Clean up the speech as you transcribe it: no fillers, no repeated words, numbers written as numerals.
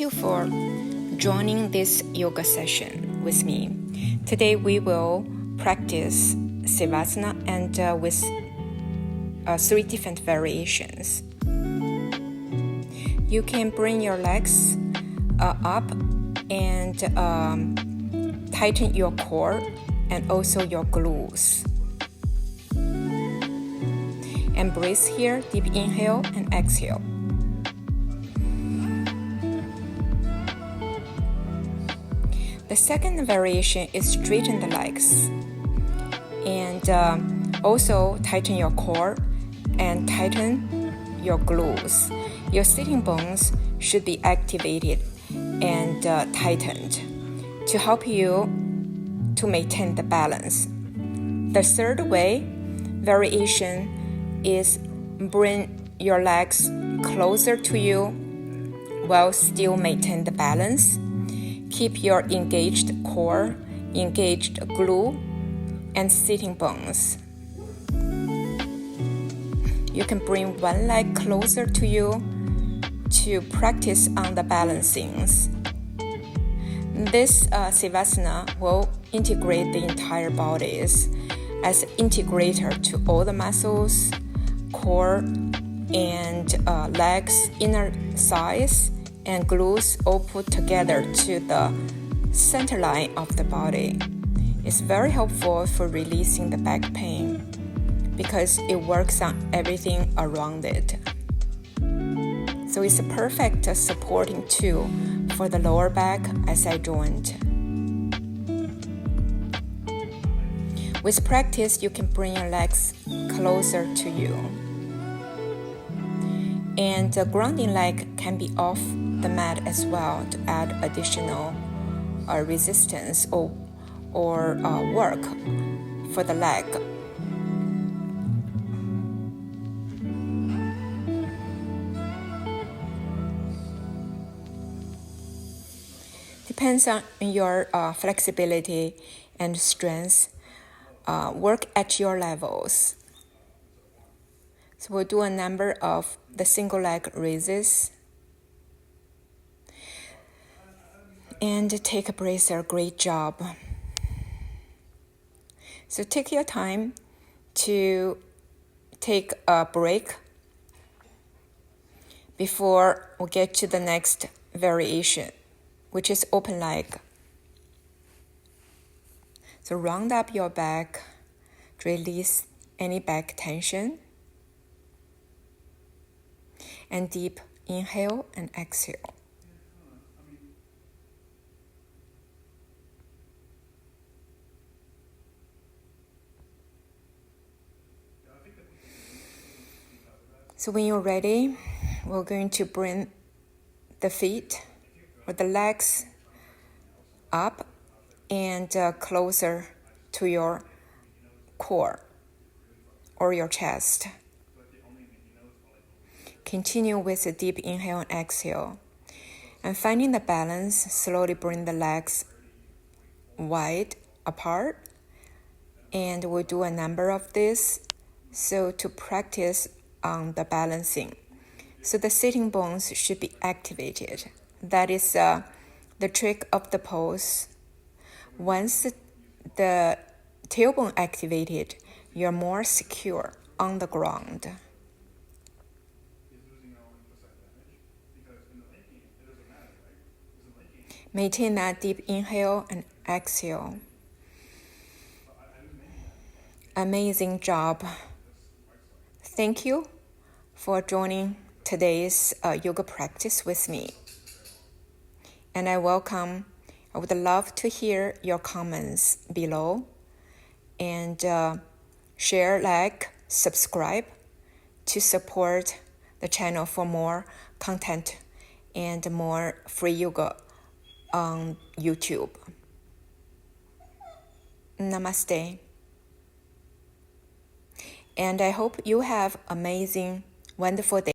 you for joining this yoga session with me. Today we will practice Navasana and with 3 different variations. You can bring your legs up and tighten your core and also your glutes. And breathe here, deep inhale and exhale. The second variation is straighten the legs and also tighten your core and tighten your glutes. Your sitting bones should be activated and tightened to help you to maintain the balance. The third variation is bring your legs closer to you while still maintain the balance. Keep your engaged core, engaged glute, and sitting bones. You can bring one leg closer to you to practice on the balancings. This Navasana will integrate the entire bodies as an integrator to all the muscles, core, and legs, inner thighs, and glutes all put together to the center line of the body. It's very helpful for releasing the back pain because it works on everything around it. So it's a perfect supporting tool for the lower back SI joint. With practice, you can bring your legs closer to you. And the grounding leg can be off the mat as well to add additional resistance or work for the leg. Depends on your flexibility and strength. Work at your levels. So we'll do a number of the single leg raises. And take a breath there. Great job. So take your time to take a break before we get to the next variation, which is open leg. So round up your back, release any back tension, and deep inhale and exhale. So when you're ready, we're going to bring the feet or the legs up and closer to your core or your chest. Continue with a deep inhale and exhale. And finding the balance, slowly bring the legs wide apart. And we'll do a number of this. So to practice on the balancing. So the sitting bones should be activated. That is the trick of the pose. Once the tailbone activated, you're more secure on the ground. Maintain that deep inhale and exhale. Amazing job. Thank you for joining today's yoga practice with me. And I would love to hear your comments below. And share, like, subscribe to support the channel for more content and more free yoga on YouTube. Namaste. And I hope you have amazing, wonderful day.